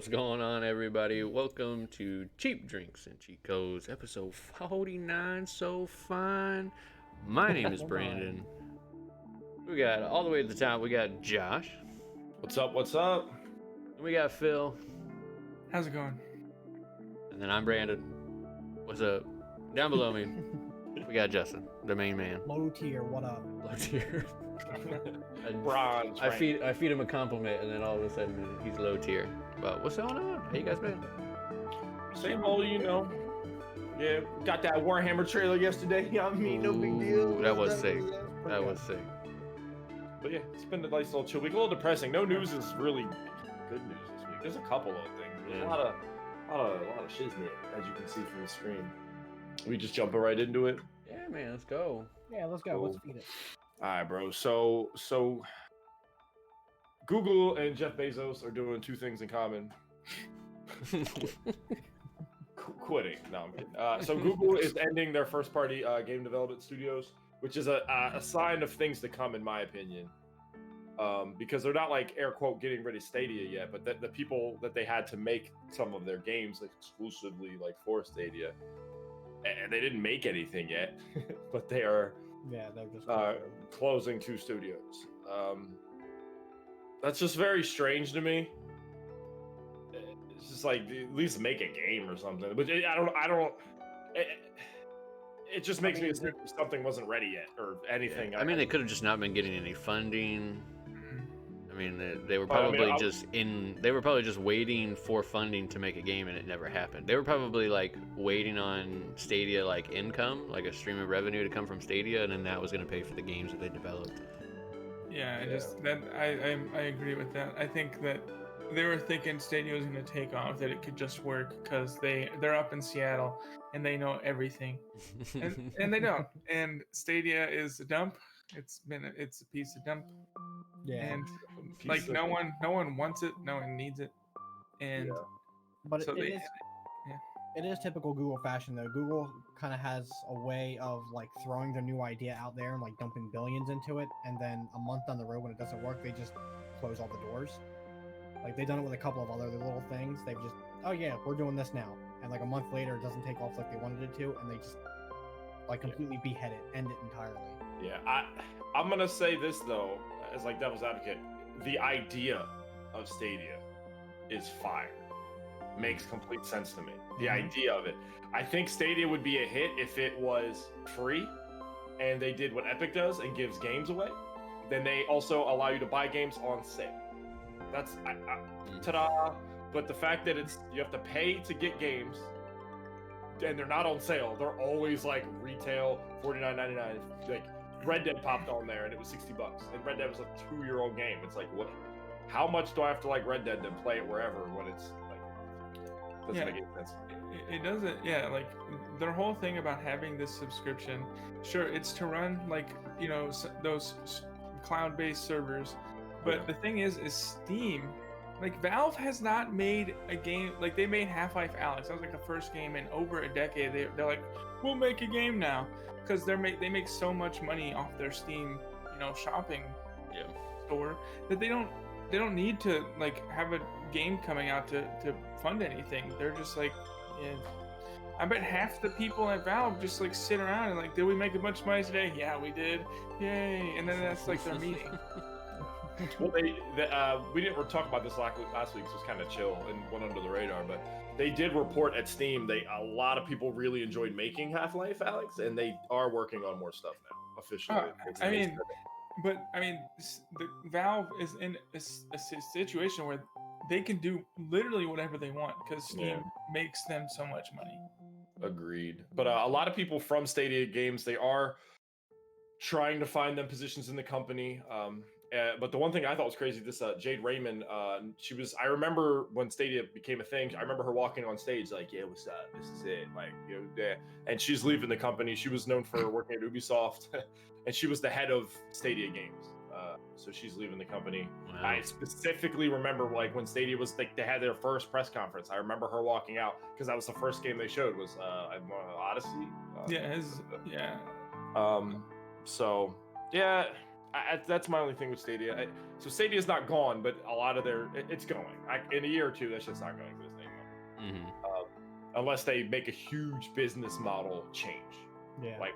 What's going on, everybody? Welcome to Cheap Drinks and Cheat Codes, episode 49. So fun. My name is Brandon. We got all the way at the top, we got Josh. What's up? What's up? And we got Phil. How's it going? And then I'm Brandon. What's up? Down below me, we got Justin, the main man. Low tier, what up? Low tier. Bronze. I feed him a compliment, and then all of a sudden he's low tier. But what's going on? How you guys been? Same old, you know. Yeah, got that Warhammer trailer yesterday. You know what I mean? No big deal. Ooh, that was sick. That was sick. But yeah, it's been a nice little chill week. A little depressing. No news is really good news this week. There's a couple of things. There's a lot of shiznit, as you can see from the screen. We just jumping right into it. Yeah, man, let's go. Yeah, let's go. Let's feed it. All right, bro. So Google and Jeff Bezos are doing two things in common. Quitting. No, I'm kidding. So Google is ending their first-party game development studios, which is a sign of things to come, in my opinion. Because they're not like air quote getting rid of Stadia yet, but the people that they had to make some of their games exclusively like for Stadia, and they didn't make anything yet, but they are. Yeah, they're just closing two studios. That's just very strange to me. It's just like at least make a game or something. But I don't. It just makes me assume something wasn't ready yet or anything. Yeah. I mean, they could have just not been getting any funding. I mean, they were probably they were probably just waiting for funding to make a game, and it never happened. They were probably like waiting on Stadia like income, like a stream of revenue to come from Stadia, and then that was going to pay for the games that they developed. Yeah, I agree with that. I think that they were thinking Stadia was going to take off, that it could just work because they're up in Seattle and they know everything, and they don't. And Stadia is a dump. It's a piece of dump. yeah. And like no one wants it, no one needs it, and But so it is typical Google fashion though. Google kind of has a way of like throwing their new idea out there and like dumping billions into it, and then a month down the road when it doesn't work, they just close all the doors. Like they've done it with a couple of other little things. They've just, oh yeah, we're doing this now, and like a month later it doesn't take off like they wanted it to, and they just like completely behead it, end it entirely. Yeah, I'm gonna say this though, as like devil's advocate, the idea of Stadia is fire. Makes complete sense to me. The idea of it. I think Stadia would be a hit if it was free, and they did what Epic does and gives games away. Then they also allow you to buy games on sale. That's ta-da! But the fact that you have to pay to get games, and they're not on sale. They're always like retail $49.99. Like Red Dead popped on there and it was $60, and Red Dead was a 2-year-old game. It's like, what? How much do I have to like Red Dead to play it wherever when it's like doesn't make any sense? it doesn't. Yeah, like their whole thing about having this subscription, sure, it's to run like those cloud-based servers, but the thing is Steam. Like Valve has not made a game. Like they made Half-Life Alyx. That was like the first game in over a decade. They're like, we'll make a game now because they make so much money off their Steam, shopping store that they don't need to like have a game coming out to fund anything. They're just like, yeah. I bet half the people at Valve just like sit around and like, did we make a bunch of money today? Yeah, we did. Yay! And then that's like their meeting. Well, we didn't talk about this last week, so it's kind of chill and went under the radar. But they did report at Steam. A lot of people really enjoyed making Half-Life Alyx, and they are working on more stuff now officially. The Valve is in a situation where they can do literally whatever they want because Steam makes them so much money. Agreed. But a lot of people from Stadia Games, they are trying to find them positions in the company. But the one thing I thought was crazy, this Jade Raymond, I remember when Stadia became a thing, I remember her walking on stage like, yeah, what's up? This is it. Like, and she's leaving the company. She was known for working at Ubisoft, and she was the head of Stadia Games. So she's leaving the company. Wow. I specifically remember like when Stadia was like, they had their first press conference. I remember her walking out because that was the first game they showed was Odyssey. So yeah, That's my only thing with Stadia. So Stadia's not gone, but a lot of it's going. In a year or two, that's just not going to exist anymore. Unless they make a huge business model change. Yeah. Like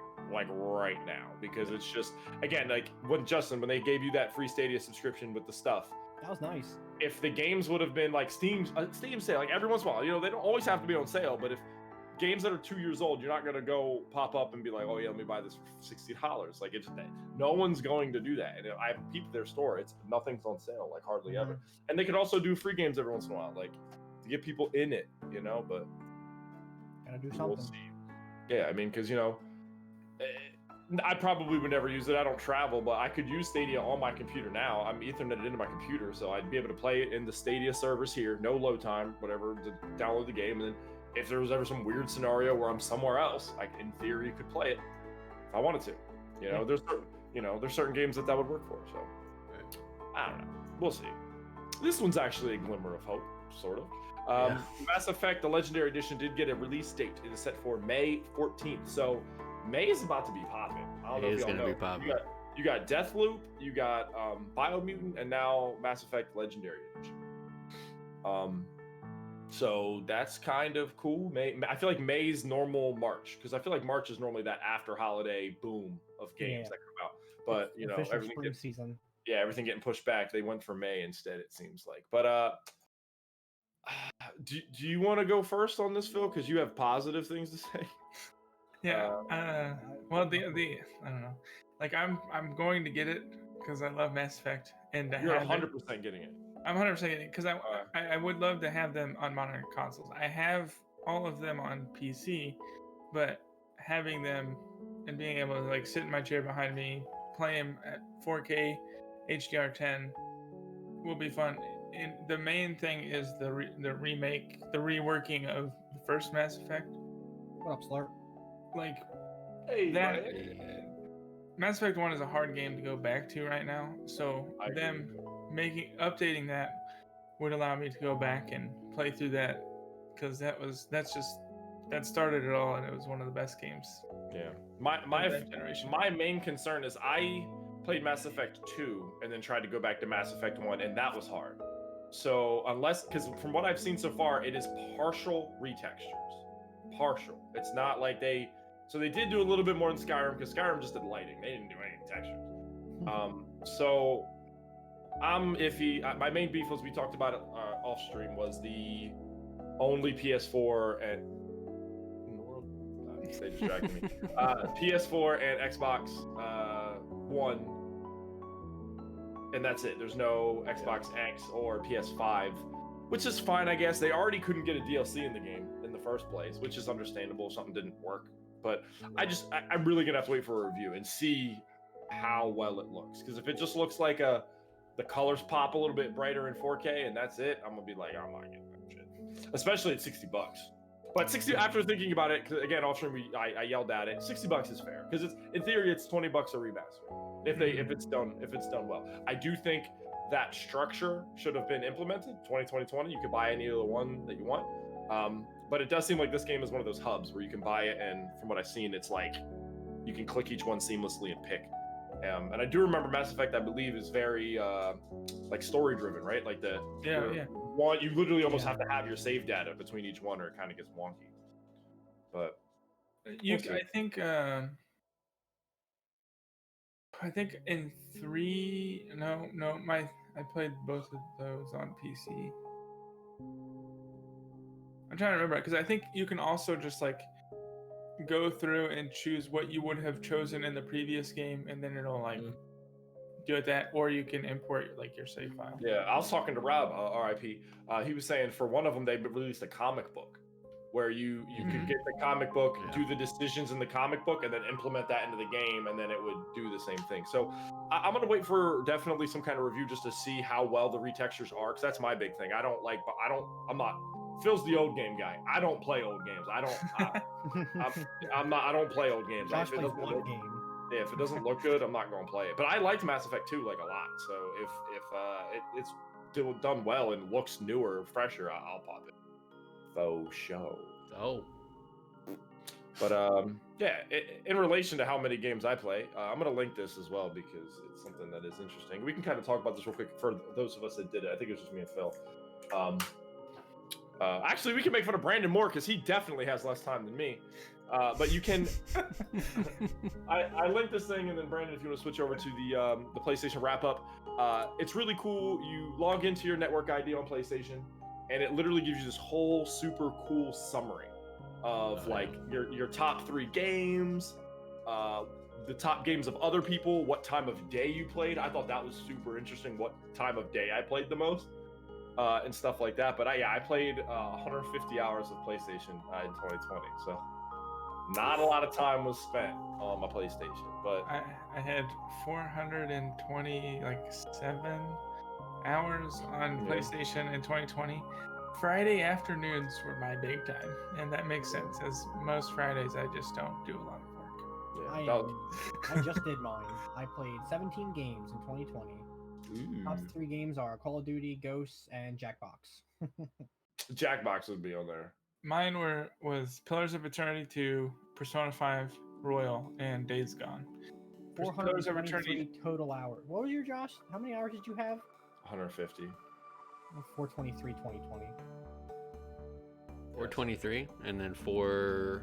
right now, because it's just, again, like when they gave you that free Stadia subscription with the stuff, that was nice. If the games would have been like Steam sale, like every once in a while, they don't always have to be on sale, but if games that are 2 years old, you're not gonna go pop up and be like, oh yeah, let me buy this for $60. Like no one's going to do that. And I peeped their store; nothing's on sale, like hardly ever. And they could also do free games every once in a while, like to get people in it, But gotta do something. We'll see. Yeah, I mean, because I probably would never use it. I don't travel, but I could use Stadia on my computer now. I'm Etherneted into my computer, so I'd be able to play it in the Stadia servers here, no load time, whatever, to download the game. And then if there was ever some weird scenario where I'm somewhere else, in theory, could play it if I wanted to. There's certain games that would work for. So I don't know. We'll see. This one's actually a glimmer of hope, sort of. Mass Effect: The Legendary Edition did get a release date. It is set for May 14th. So May is about to be popping. I don't know if y'all know. Be popping. You got Deathloop, you got Biomutant, and now Mass Effect Legendary Edition. So that's kind of cool. I feel like May's normal March, because I feel like March is normally that after holiday boom of games that come out. But everything season. Yeah, everything getting pushed back. They went for May instead, it seems like. But do you want to go first on this, Phil? Because you have positive things to say. Yeah. Well, the I don't know. Like I'm going to get it because I love Mass Effect, and you're 100% getting it. I'm 100% getting it because I would love to have them on modern consoles. I have all of them on PC, but having them and being able to sit in my chair behind me, play them at 4K HDR10 will be fun. And the main thing is the remake, the reworking of the first Mass Effect. What up, Slurp? Mass Effect 1 is a hard game to go back to right now, so updating that would allow me to go back and play through that, because that started it all, and it was one of the best games. Yeah, my main concern is I played Mass Effect 2 and then tried to go back to Mass Effect 1, and that was hard. So because from what I've seen so far, it is partial retextures. Partial. It's not like they did do a little bit more in Skyrim, because Skyrim just did lighting. They didn't do any textures. So I'm iffy. My main beef, as we talked about it off stream, was the only PS4 and they distracted me. PS4 and Xbox One, and that's it. There's no Xbox X or PS5, which is fine, I guess. They already couldn't get a DLC in the game in the first place, which is understandable if something didn't work. But I'm really gonna have to wait for a review and see how well it looks. Because if it just looks like the colors pop a little bit brighter in 4K and that's it, I'm gonna be like, I'm not getting that shit. Especially at $60. But 60, after thinking about it, because again, off stream I yelled at it. $60 is fair, because in theory it's $20 a remaster if it's done well. I do think that structure should have been implemented 2020. You could buy any of the one that you want. But it does seem like this game is one of those hubs where you can buy it, and from what I've seen, it's like you can click each one seamlessly and pick. And I do remember Mass Effect, I believe, is very story driven, right? Like one, you literally almost have to have your save data between each one, or it kind of gets wonky. But I think in 3, I played both of those on PC. I'm trying to remember, because I think you can also just go through and choose what you would have chosen in the previous game, and then it'll do it that, or you can import your save file. Yeah, I was talking to Rob, RIP. He was saying for one of them they released a comic book where you could get the comic book, do the decisions in the comic book, and then implement that into the game, and then it would do the same thing. So I'm gonna wait for definitely some kind of review just to see how well the retextures are, because that's my big thing. I'm not. Phil's the old game guy. I don't play old games. I don't play old games. Josh plays one game. Yeah, if it doesn't look good, I'm not going to play it. But I liked Mass Effect 2 a lot. So if it's done well and looks newer, fresher, I'll pop it. Faux show. Oh. But yeah, in relation to how many games I play, I'm gonna link this as well because it's something that is interesting. We can kind of talk about this real quick for those of us that did it. I think it was just me and Phil. Actually, we can make fun of Brandon more because he definitely has less time than me. But you can. I linked this thing, and then Brandon, if you want to switch over to the PlayStation wrap up, it's really cool. You log into your network ID on PlayStation, and it literally gives you this whole super cool summary of like your top 3 games, the top games of other people, what time of day you played. I thought that was super interesting. What time of day I played the most. And stuff like that. But I played 150 hours of PlayStation in 2020, so not a lot of time was spent on my PlayStation. But I had 427 hours on PlayStation in 2020. Friday afternoons were my big time, and that makes sense, as most Fridays I just don't do a lot of work. yeah, I just did mine. I played 17 games in 2020. Top 3 games are Call of Duty, Ghosts, and Jackbox. Jackbox would be on there. Mine was Pillars of Eternity 2, Persona 5 Royal, and Days Gone. Pillars of 423 total hours. What was your, Josh? How many hours did you have? 150. 423 2020. 423, and then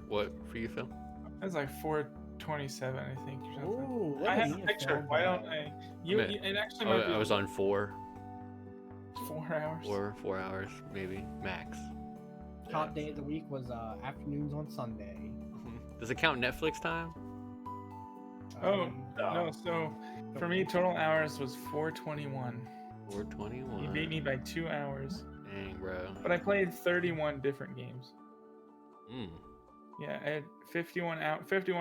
what for you, Phil? It was like 427, I think, or something. Ooh, I have a picture. Why don't I? It actually might be I was on 4 hours. 4 hours, maybe max. Top day of the week was afternoons on Sunday. Does it count Netflix time? Oh no! So for me, total hours was 421. 421. You beat me by 2 hours. Dang, bro. But I played 31 different games. Mm. Yeah, I had 51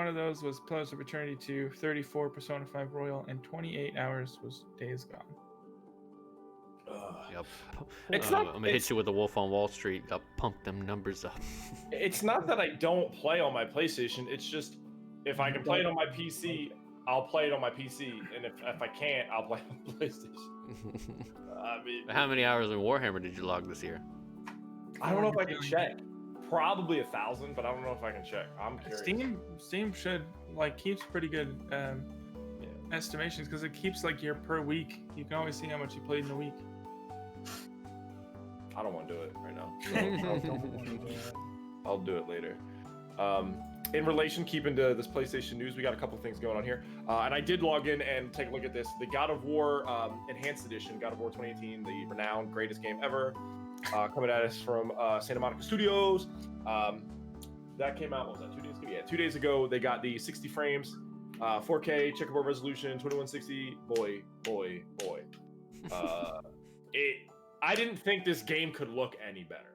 of those was Pillars of Eternity 2, 34 Persona 5 Royal, and 28 hours was Days Gone. Yep. It's I'm gonna hit you with the Wolf on Wall Street. I'll pump them numbers up. It's not that I don't play on my PlayStation. It's just if I can play it on my PC, I'll play it on my PC, and if I can't, I'll play it on PlayStation. I mean, How many hours in Warhammer did you log this year? I don't know if I can check. Probably 1,000, but I don't know if I can check. I'm curious. Steam should keeps pretty good estimations because it keeps your per week. You can always see how much you played in a week. I don't want to do it right now. No. I'll do it later. In relation, keeping to this PlayStation news, we got a couple things going on here. And I did log in and take a look at this. The God of War Enhanced Edition, God of War 2018, the renowned greatest game ever, coming at us from Santa Monica Studios. That came out, what was that, 2 days ago? Yeah, 2 days ago. They got the 60 frames, 4K, checkerboard resolution, 2160. Boy. I didn't think this game could look any better.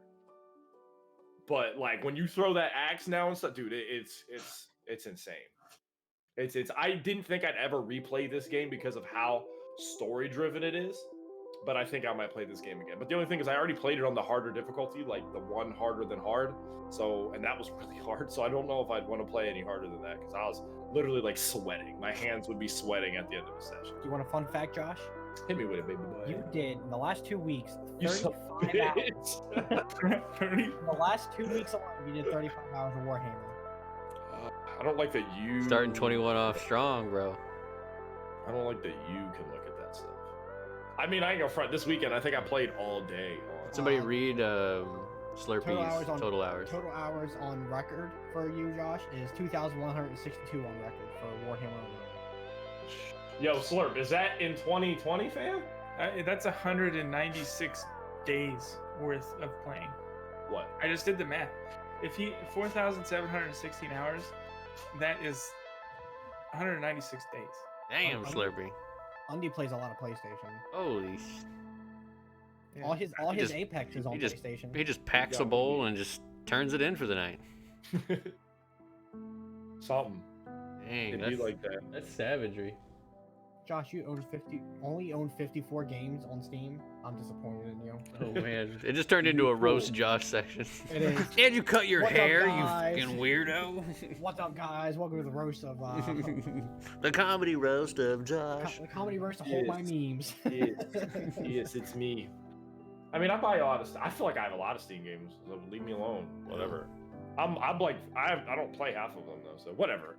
But when you throw that axe now and stuff, dude, it's insane. It's I didn't think I'd ever replay this game because of how story driven it is. But I think I might play this game again. But the only thing is I already played it on the harder difficulty, like the one harder than hard. And that was really hard. So I don't know if I'd want to play any harder than that because I was literally sweating. My hands would be sweating at the end of a session. Do you want a fun fact, Josh? Hit me with it, baby boy. You did in the last 2 weeks 35 You hours. In the last 2 weeks alone, you did 35 hours of Warhammer. I don't like that you Starting 21 off strong, bro. I don't like that you can look at that stuff. I mean, I ain't gonna front. This weekend, I think I played all day. Somebody read Slurpee's total hours. Total hours on record for you, Josh, is 2,162 on record for Warhammer alone. Yo, Slurp, is that in 2020, fam? That's 196 days worth of playing. What? I just did the math. If 4,716 hours, that is 196 days. Damn, Slurpee. Undy plays a lot of PlayStation. Holy. Yeah. All his Apex is on PlayStation. He just packs a bowl and just turns it in for the night. Something. Dang, It'd be like that. That's savagery. Josh, you only own 54 games on Steam. I'm disappointed in you. Oh man, it just turned into a roast Josh section. It is. Did you cut your What's up, hair, guys? you fucking weirdo? What's up, guys? Welcome to the roast of the comedy roast of Josh. the comedy roast of Hold My Memes. Yes, it's me. I mean, I buy a lot of stuff. I feel like I have a lot of Steam games, so leave me alone. Whatever. I'm like I don't play half of them though, so whatever.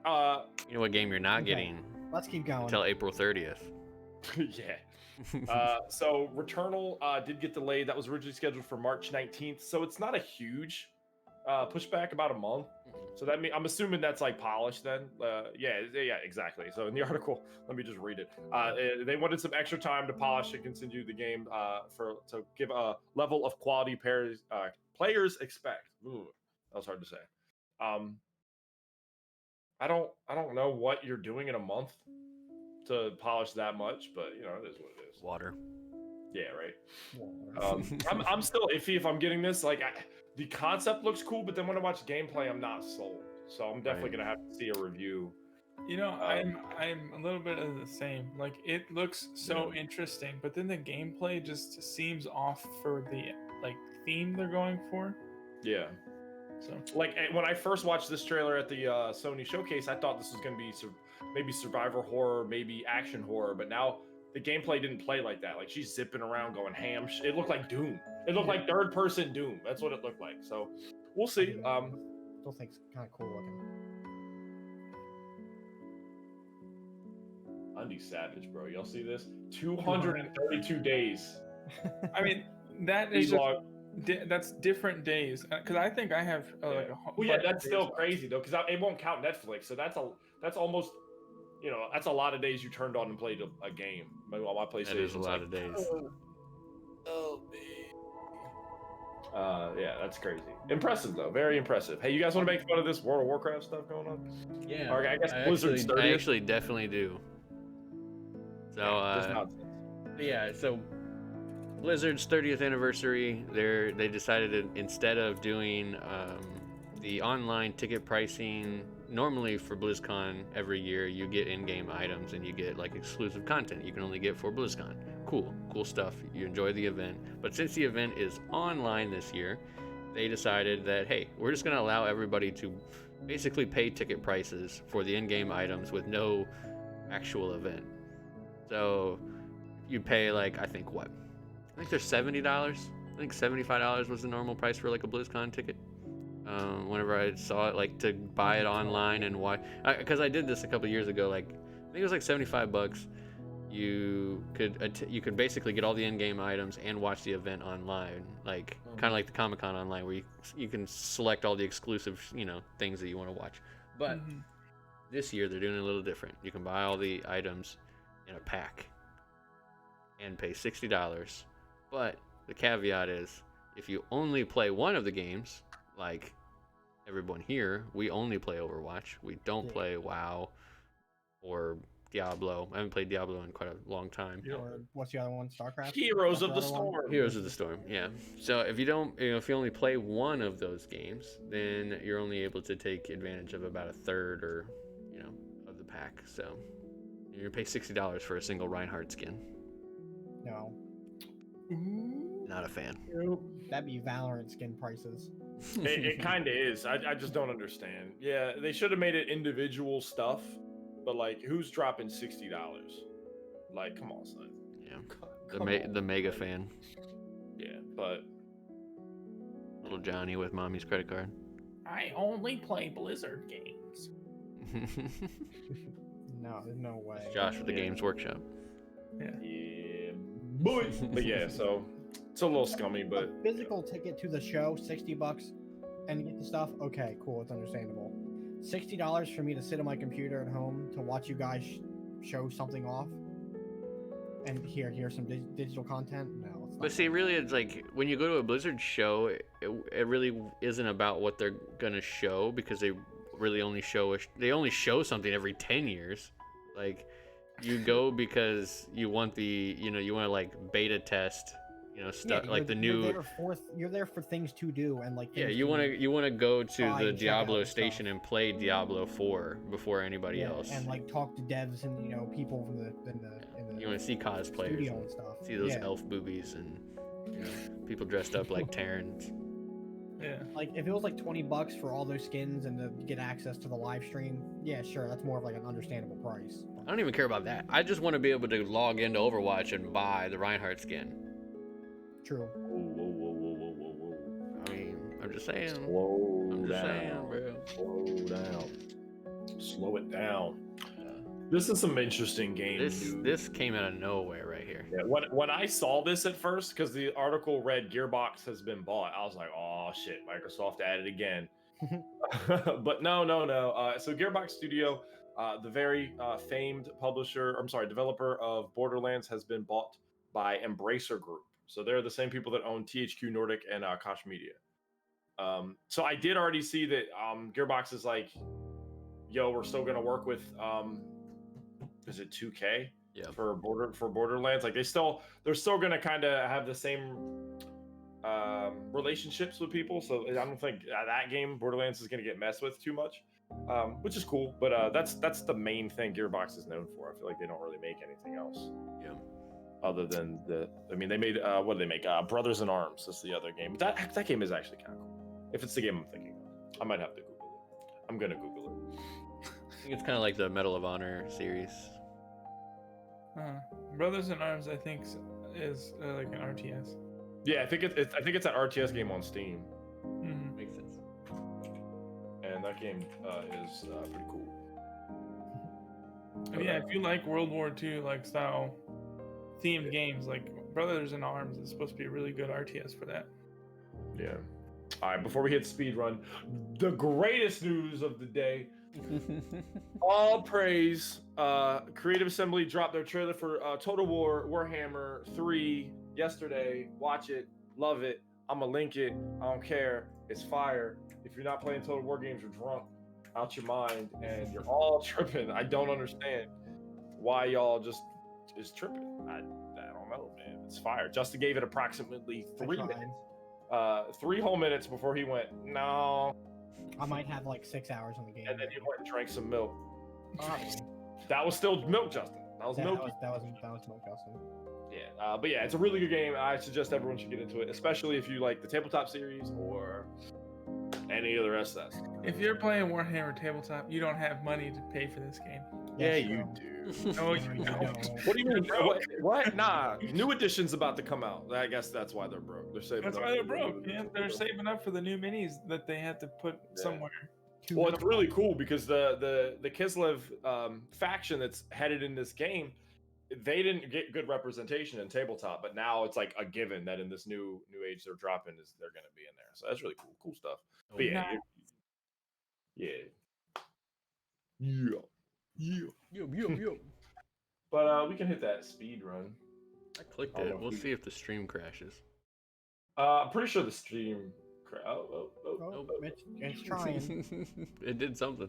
You know what game you're not Okay. getting Let's keep going. until April 30th. yeah. So Returnal did get delayed. That was originally scheduled for March 19th, so it's not a huge pushback, about a month. So that I'm assuming that's like polished then. Yeah, exactly. So in the article, let me just read it. They wanted some extra time to polish and continue the game to give a level of quality players expect. Ooh, that was hard to say. I don't know what you're doing in a month to polish that much, but you know, it is what it is. Water. Yeah, right. I'm still iffy if I'm getting this. Like, the concept looks cool, but then when I watch gameplay, I'm not sold. So I'm definitely gonna have to see a review. You know, I'm a little bit of the same. Like, it looks so interesting, but then the gameplay just seems off for the like theme they're going for. Yeah. So, like, when I first watched this trailer at the Sony showcase, I thought this was gonna be maybe survivor horror, maybe action horror, but now the gameplay didn't play like that. Like, she's zipping around going ham. It looked like Doom. It looked like third-person Doom. That's what it looked like. So we'll see. Still think it's kind of cool looking. Undy Savage, bro. Y'all see this? 232 days. I mean, that is that's different days. Because I think I have like a. Well, yeah, that's still crazy though, because it won't count Netflix. So that's almost, you know, that's a lot of days you turned on and played a game. My PlayStation. That is a lot of days. Oh man. Yeah, that's crazy. Impressive though, very impressive. Hey, you guys want to make fun of this World of Warcraft stuff going on? Yeah. Or I guess Blizzard's I actually definitely do. So yeah, so Blizzard's 30th anniversary, they decided instead of doing the online ticket pricing, normally for BlizzCon every year you get in-game items and you get like exclusive content you can only get for BlizzCon. Cool stuff. You enjoy the event. But since the event is online this year, they decided that, hey, we're just going to allow everybody to basically pay ticket prices for the in-game items with no actual event. So you pay like, I think they're $70. I think $75 was the normal price for like a BlizzCon ticket. Whenever I saw it, like to buy it online and why, because I did this a couple years ago, like I think it was like $75. You could basically get all the in-game items and watch the event online, like kind of like the Comic-Con online, where you can select all the exclusive, you know, things that you want to watch. But this year they're doing it a little different. You can buy all the items in a pack and pay $60. But the caveat is, if you only play one of the games, like everyone here, we only play Overwatch. We don't play WoW or Diablo. I haven't played Diablo in quite a long time. Or what's the other one? StarCraft? Heroes of the Storm. Heroes of the Storm, yeah. So if you don't, if you only play one of those games, then you're only able to take advantage of about a third or, you know, of the pack. So you're gonna pay $60 for a single Reinhardt skin. No. Not a fan. That'd be Valorant skin prices. It kind of is. I just don't understand. Yeah, they should have made it individual stuff, but like, who's dropping $60? Like, come on, son. Yeah, the mega fan. Yeah, but little Johnny with mommy's credit card. I only play Blizzard games. No, there's no way. It's Josh with the Games Workshop. Yeah, boy. But yeah, so it's a little scummy, but a physical ticket to the show, $60, and you get the stuff. Okay, cool, it's understandable. $60 for me to sit on my computer at home to watch you guys show something off, and here's some digital content. No, it's not. But see, really, it's like when you go to a Blizzard show, it really isn't about what they're gonna show, because they really only show something every 10 years. Like, you go because you want you want to like beta test, stuff like the new. You're there for things to do and like. Yeah, you want to go to the Diablo station and play Diablo 4 before anybody else. And like talk to devs and people from the you want to see cosplayers studio and stuff. See those elf boobies and people dressed up like Terrans. Yeah. Like if it was like $20 for all those skins and to get access to the live stream, yeah, sure, that's more of like an understandable price. I don't even care about that. I just want to be able to log into Overwatch and buy the Reinhardt skin. True. Whoa. I mean, I'm just saying. Whoa. I'm Just down. saying, bro. Slow down. Slow it down. This is some interesting game news. This came out of nowhere right here. Yeah, when I saw this at first, because the article read Gearbox has been bought, I was like, oh shit, Microsoft added again. But no. So Gearbox Studio, the very famed developer of Borderlands, has been bought by Embracer Group. So they're the same people that own THQ Nordic and Koch Media. So I did already see that Gearbox is like, yo, we're still gonna work with is it 2K? Yeah. For Borderlands. Like they're still gonna kind of have the same relationships with people. So I don't think that game Borderlands is gonna get messed with too much, which is cool. But that's the main thing Gearbox is known for. I feel like they don't really make anything else. Yeah. Other than they made what did they make? Brothers in Arms is the other game. That game is actually kind of cool. If it's the game I'm thinking of, I might have to Google it. I'm gonna Google it. I think it's kind of like the Medal of Honor series. Brothers in Arms, I think, is like an RTS. Yeah, I think it's an RTS game on Steam. Mm-hmm. Makes sense. And that game is pretty cool. Yeah, if you like World War II like style themed games, like Brothers in Arms is supposed to be a really good RTS for that. Yeah. All right, before we hit speed run, the greatest news of the day. All praise. Creative Assembly dropped their trailer for Total War Warhammer 3 yesterday. Watch it, love it. I'm gonna link it. I don't care. It's fire. If you're not playing Total War games, you're drunk out your mind and you're all tripping. I don't understand why y'all just is tripping. I don't know, man. It's fire. Justin gave it approximately 3 minutes. 3 whole minutes before he went, no. I might have like 6 hours on the game. And then he went and drank some milk. Probably. That was still milk, Justin. That was milk. That was milk, Justin. Yeah, but yeah, it's a really good game. I suggest everyone should get into it, especially if you like the tabletop series or any of the rest of that stuff. If you're playing Warhammer Tabletop, you don't have money to pay for this game. Yeah, Yes, you bro. do. No, you don't. What do you mean? What? Nah, new edition's about to come out. I guess that's why they're broke. They're saving. That's up. why they're broke. Yeah, they're saving up for the new minis that they have to put somewhere. Well, it's really cool because the Kislev faction that's headed in this game, they didn't get good representation in tabletop, but now it's like a given that in this new age they're dropping they're going to be in there. So that's really cool stuff. But yeah, Yo. But we can hit that speed run. I clicked it. We'll see if the stream crashes. I'm pretty sure the stream. Oh, it's trying. It did something.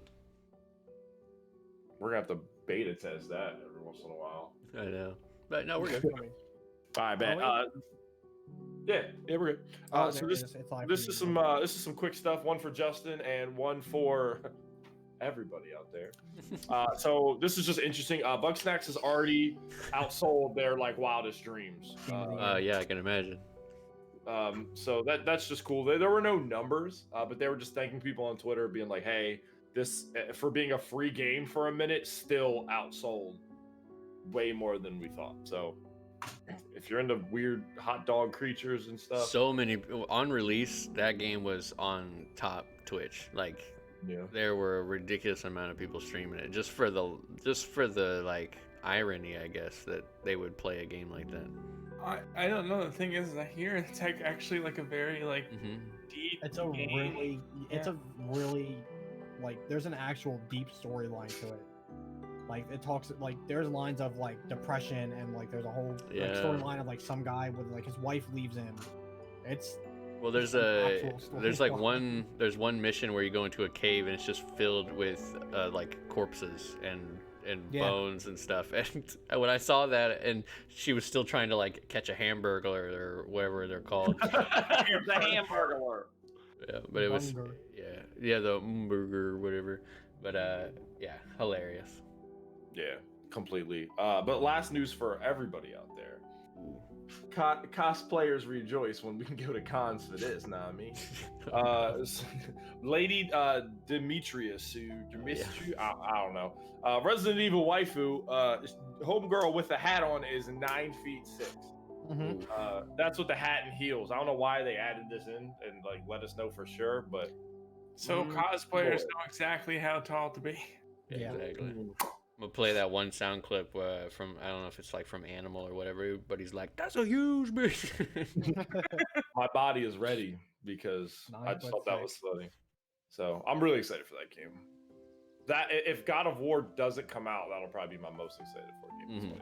We're gonna have to beta test that every once in a while. I know, but no, we're good. I bet. Yeah, we're good. So this is some quick stuff. One for Justin and one for everybody out there. So this is just interesting. Bugsnax has already outsold their like wildest dreams. Yeah, I can imagine. So that's just cool. There were no numbers, but they were just thanking people on Twitter, being like, "Hey, this for being a free game for a minute, still outsold way more than we thought." So if you're into weird hot dog creatures and stuff, So many on release, that game was on top Twitch. Like, yeah, there were a ridiculous amount of people streaming it just for the like irony, I guess, that they would play a game like that. I don't know. The thing is, I hear it's like actually like a very like deep. It's a game. really like there's an actual deep storyline to it. Like it talks like there's lines of like depression and like there's a whole like, storyline of like some guy with like his wife leaves him. It's Well, there's one mission where you go into a cave and it's just filled with like corpses and bones and stuff. And when I saw that, and she was still trying to like catch a hamburger or whatever they're called. the hamburger. Yeah, but it was the burger whatever. But yeah, hilarious. Yeah, completely. But last news for everybody out there. Cosplayers rejoice when we can go to cons for this, nah, I mean. Lady Demetrius, I don't know. Resident Evil waifu, homegirl with the hat on is 9'6". mm-hmm. That's with the hat and heels. I don't know why they added this in and like let us know for sure, but So Mm, cosplayers boy. know exactly how tall to be. Yeah. Exactly. I'm gonna play that one sound clip from, I don't know if it's like from Animal or whatever, but he's like, "That's a huge bitch." My body is ready because I just thought that was 9'6". funny. So I'm really excited for that game. That if God of War doesn't come out, that'll probably be my most excited for game. Mhm.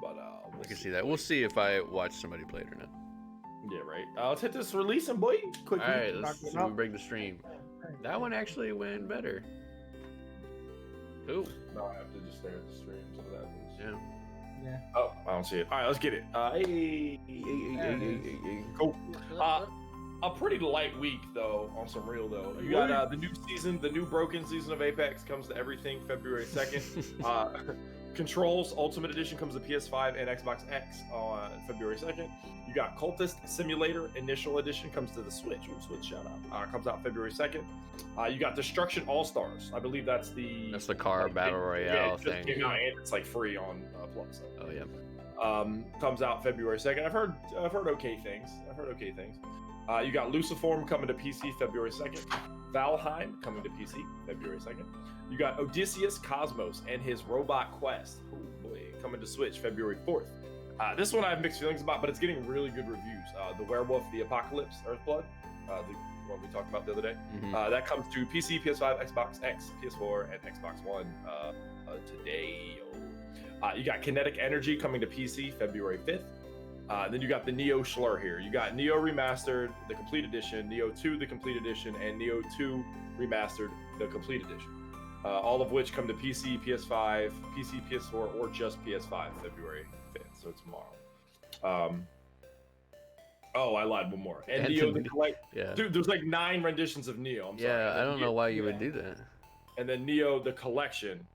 But I can see that. We'll see if I watch somebody play it or not. Yeah, right. Let's hit this releasing, boy. Quick. All right, let's see if we break the stream. That one actually went better. Cool. No, I have to just stare at the stream so that happens. Yeah. Yeah. Oh, I don't see it. All right, let's get it. Cool. A pretty light week though, on some real though. You got the new season, the new broken season of Apex comes to everything February 2nd. Controls Ultimate Edition comes to PS5 and Xbox X on February 2nd. You got Cultist Simulator Initial Edition comes to the Switch. Ooh, Switch shout out. Comes out February 2nd. You got Destruction All Stars. I believe that's the car battle royale it just thing. came out and it's like free on Plus. Oh yeah. Comes out February 2nd. I've heard okay things. You got Luciform coming to PC February 2nd. Valheim coming to PC February 2nd. You got Odysseus Cosmos and his Robot Quest. Oh boy, coming to Switch February 4th. This one I have mixed feelings about, but it's getting really good reviews. The Werewolf, the Apocalypse, Earthblood, the one we talked about the other day. Mhm. That comes to PC, PS5, Xbox X, PS4, and Xbox One today. You got Kinetic Energy coming to PC February 5th. Then you got the Neo Schlur here. You got Neo Remastered, the Complete Edition, Neo 2, the Complete Edition, and Neo 2 Remastered, the Complete Edition. All of which come to PC, PS5, PC, PS4, or just PS5 February 5th, so tomorrow. Oh, I lied, one more. And Neo the Collect. Yeah. Dude, there's like 9 renditions of Neo. I'm sorry. Yeah, I don't know why you would do that. And then Neo the Collection.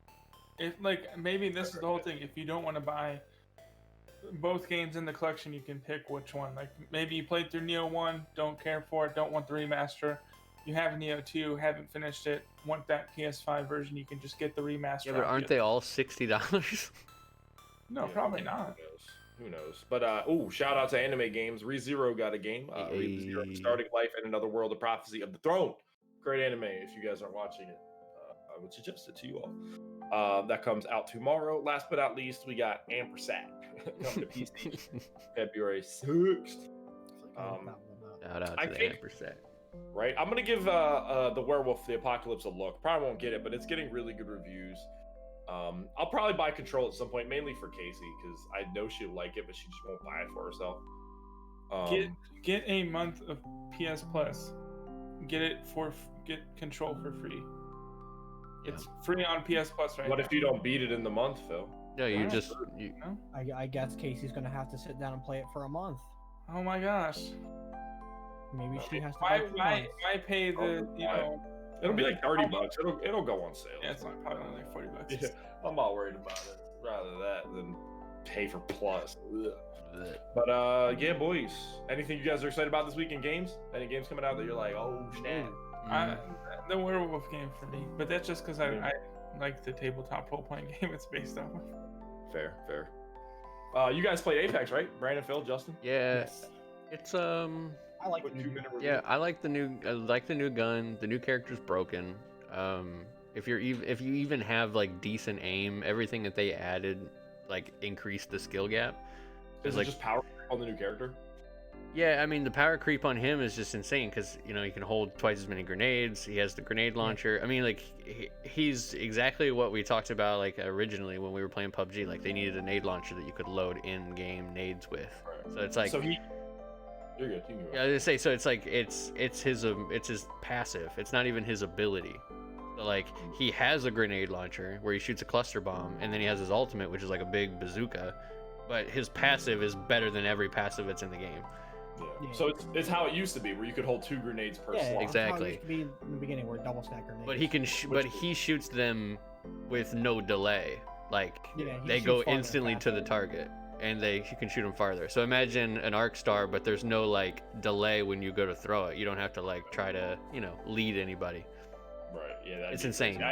If like maybe this is the whole thing. If you don't want to buy both games in the collection, you can pick which one. Like maybe you played through Neo 1, don't care for it, don't want the remaster. You have Neo 2, haven't finished it, want that PS5 version, you can just get the remaster. Yeah, but aren't they all $60? No, Yeah, probably not. Who knows? But shout out to Anime Games. ReZero got a game. ReZero, Starting Life and Another World: The Prophecy of the Throne. Great anime. If you guys aren't watching it, I would suggest it to you all. That comes out tomorrow. Last but not least, we got Ampersat coming to PC February 6th. Shout out I to the think- Ampersat. Right, I'm gonna give the Werewolf the Apocalypse a look. Probably won't get it, but it's getting really good reviews. I'll probably buy Control at some point, mainly for Casey, because I know she'll like it, but she just won't buy it for herself. Get a month of PS Plus. Get Control for free. It's free on PS Plus right What now. if you don't beat it in the month, Phil? No, you Yeah. just I guess Casey's gonna have to sit down and play it for a month. Oh my gosh! Maybe she has to. Why buy 2 why months. why pay the It'll be like $30. It'll go on sale. Yeah, it's probably only like $40. Yeah, I'm not worried about it. Rather that than pay for Plus. Ugh. But yeah, boys. Anything you guys are excited about this week in games? Any games coming out that you're like, oh snap? The Werewolf game for me, but that's just because I like the tabletop role playing game it's based off of. Fair. You guys played Apex, right? Brandon, Phil, Justin. Yeah, Yes. it's I like Quick the 2-minute review. yeah, I like the new gun. The new character's broken. If you even have like decent aim, everything that they added like increased the skill gap. Is it like just power on the new character? Yeah, I mean the power creep on him is just insane because he can hold twice as many grenades. He has the grenade launcher. I mean, like he's exactly what we talked about like originally when we were playing PUBG. Like they needed a nade launcher that you could load in-game nades with. Right. So it's like You're good. You can go. yeah, I was gonna say so. It's like it's his passive. It's not even his ability. So like he has a grenade launcher where he shoots a cluster bomb, and then he has his ultimate, which is like a big bazooka. But his passive is better than every passive that's in the game. Yeah. So it's how it used to be, where you could hold 2 grenades per Yeah, slot. Exactly. It used to be in the beginning where double stack grenades. But he can, but he shoots them with no delay. Like Yeah, he they shoots go farther and instantly to the faster. target, and you can shoot them farther. So imagine an arc star, but there's no like delay when you go to throw it. You don't have to like try to lead anybody. Right. Yeah. It's insane.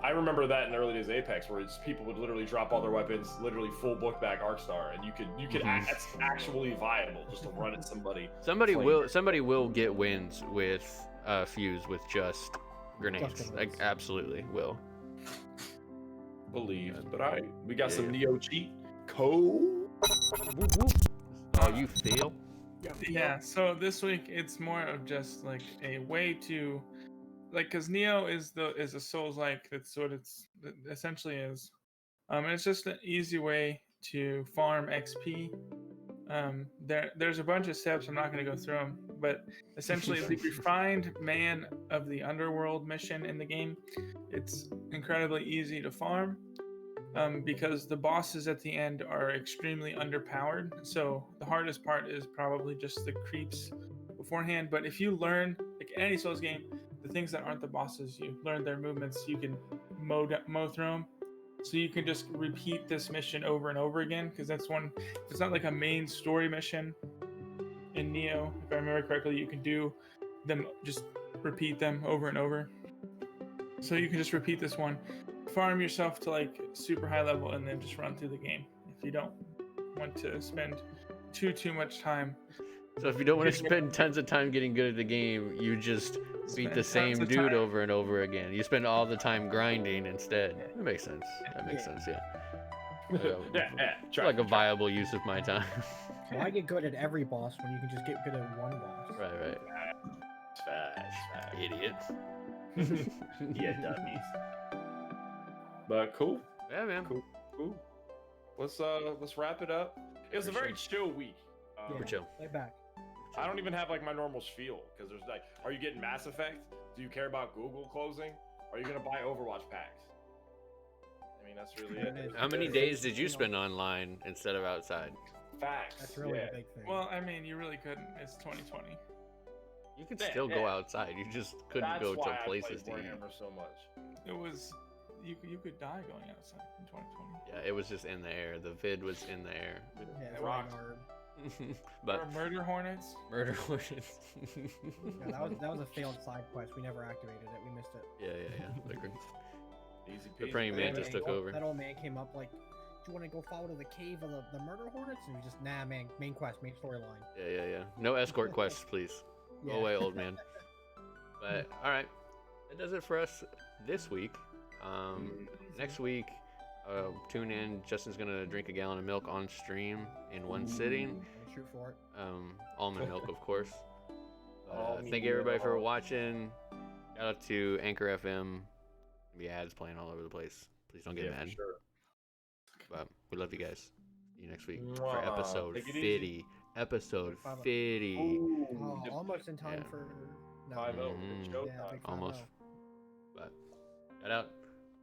I remember that in the early days of Apex, where people would literally drop all their weapons, literally full book bag arc star, and you could that's actually viable just to run at somebody. Somebody will get wins with fuse with just grenades. Like, absolutely will. Believe. But all right, we got some Yeah. Neo cheat code. Oh, you feel? Yeah, so this week it's more of just like a way to, like, because Neo is a Souls-like. That's what it essentially is. And it's just an easy way to farm XP. There's a bunch of steps. I'm not going to go through them, but essentially the refined man of the underworld mission in the game. It's incredibly easy to farm. Because the bosses at the end are extremely underpowered. So the hardest part is probably just the creeps beforehand. But if you learn, like any Souls game, the things that aren't the bosses, you learn their movements, you can mow through them. So you can just repeat this mission over and over again, because that's one. It's not like a main story mission in Neo. If I remember correctly, you can do them, just repeat them over and over. So you can just repeat this one, farm yourself to like super high level, and then just run through the game if you don't want to spend too much time. So if you don't want to spend tons of time getting good at the game, you just beat the same dude over and over again. You spend all the time grinding instead. That makes sense. That makes sense, yeah. Like a viable use of my time. Why get good at every boss when you can just get good at one boss? Right. Fast. Idiots. Yeah, dummies. But cool. Yeah, man. Cool. Let's wrap it up. It was a very chill week. We're chill. Lay back. I don't even have like my normal spiel, because there's like, are you getting Mass Effect? Do you care about Google closing? Are you gonna buy Overwatch packs? I mean, that's really it. How many days did you spend online instead of outside? Facts. That's really yeah. a big thing. Well, I mean, you really couldn't. It's 2020. You could still go outside. You just couldn't That's go to why places I to played eat. Warhammer so much. It was you could die going outside in 2020. Yeah, it was just in the air. The vid was in the air. Yeah, Rock. But Or murder hornets. murder hornets. Yeah, that was a failed side quest. We never activated it. We missed it. Yeah. Liquid. Easy The peasy. praying man. mantis took over. That old man came up like, "Do you want to go follow to the cave of the murder hornets?" And we just, nah, man. Main quest, main storyline. Yeah. No escort quests, please. Go Yeah. away, old man. But all right, that does it for us this week. Next week, tune in. Justin's gonna drink a gallon of milk on stream in one sitting. Shoot for it. Almond milk, of course. Thank you everybody for watching. Shout out to Anchor FM. The ads playing all over the place. Please don't get mad. For sure. But we love you guys. See you next week for Mwah. episode Take it 50. easy. Episode Bye-bye. 50. Oh, almost in time Yeah. for. No. 5-0. Mhm. Showtime. Yeah, big Almost. 5-0. But shout out.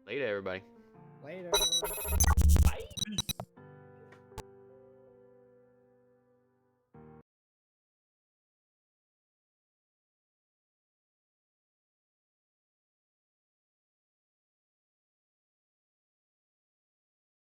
Later, everybody. Later. Bye.